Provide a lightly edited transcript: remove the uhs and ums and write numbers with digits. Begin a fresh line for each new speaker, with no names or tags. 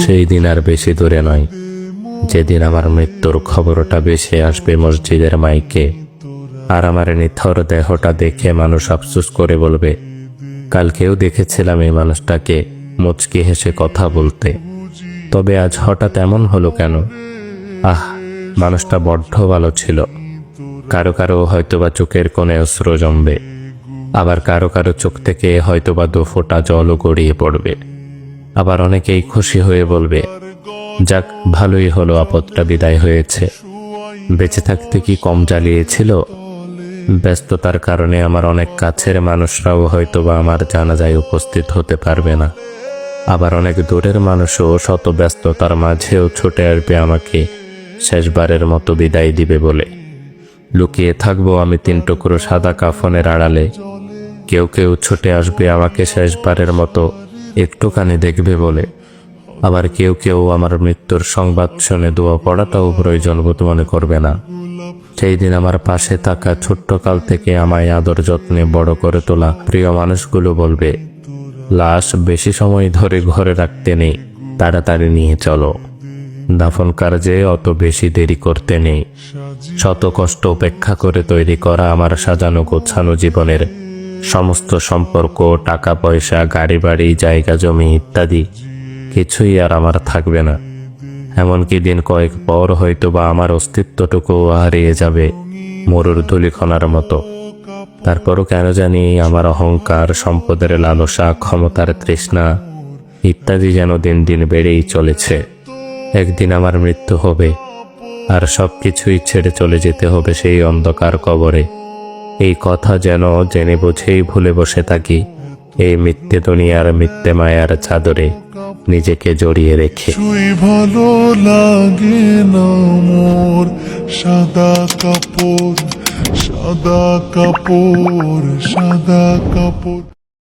সেই দিন আর বেশি দূরে নয়, যেদিন আমার মৃত্যুর খবরটা ভেসে আসবে মসজিদের মাইকে, আর আমার নিথর দেহটা দেখে মানুষ আফসোস করে বলবে, কালকেও দেখেছিলাম এই মানুষটাকে মুচকি হেসে কথা বলতে, তবে আজ হঠাৎ এমন হলো কেন? মানুষটা বড্ড ভালো ছিল। কারো কারো হয়তোবা চোখের কোণে অশ্রু জমবে, আবার কারো কারো চোখ থেকে হয়তোবা 2 ফোঁটা জলও গড়িয়ে পড়বে। আবার অনেকেই খুশি হয়ে বলবে, যাক, ভালোই হলো, আপদটা বিদায় হয়েছে। বেঁচে থাকতে কি কম জ্বালিয়েছিল? ব্যস্ততার কারণে আমার অনেক কাছের মানুষরাও হয়তোবা আমার জানাজায় উপস্থিত হতে পারবে না। আবার অনেক দূরের মানুষও শত ব্যস্ততার মাঝেও ছুটে আসবে আমাকে শেষবারের মতো বিদায় দিবে বলে। লুকিয়ে থাকবো আমি 3 টুকরো সাদা কাফনের আড়ালে। কেউ কেউ ছুটে আসবে আমাকে শেষবারের মতো একটুখানি দেখবে বলে। আবার কেউ কেউ আমার মৃত্যুর সংবাদ শুনে দোয়া পড়াটাও প্রয়োজন বোধ মনে করবে না। সেই দিন আমার পাশে থাকা ছোট্টকাল থেকে আমায় আদর যত্নে বড় করে তোলা প্রিয় মানুষগুলো বলবে, লাশ বেশি সময় ধরে ঘরে রাখতে নেই, তাড়াতাড়ি নিয়ে চলো। দাফন কার্যে অত বেশি দেরি করতে নেই। শত কষ্ট উপেক্ষা করে তৈরি করা আমার সাজানো গোছানো জীবনের সমস্ত সম্পর্ক, টাকা পয়সা, গাড়ি বাড়ি, জায়গা জমি ইত্যাদি কিছুই আর আমার থাকবে না। এমনকি দিন কয়েক পর হয়তোবা আমার অস্তিত্বটুকু হারিয়ে যাবে মরুর ধূলিকণার মতো। তারপরও কেন জানি আমার অহংকার, সম্পদের লালসা, ক্ষমতার তৃষ্ণা ইত্যাদি যেন দিন দিন বেড়েই চলেছে। একদিন আমার মৃত্যু হবে, আর সবকিছুই ছেড়ে চলে যেতে হবে সেই অন্ধকার কবরে। এই কথা যেন জেনে বুঝেই ভুলে বসে থাকি এই মিথ্যে দুনিয়ার মিথ্যে মায়ার চাদরে নিজেকে জড়িয়ে রেখে।
ভালো লাগে না মোর সাদা কাপড়, সাদা কাপড়, সাদা কাপড়।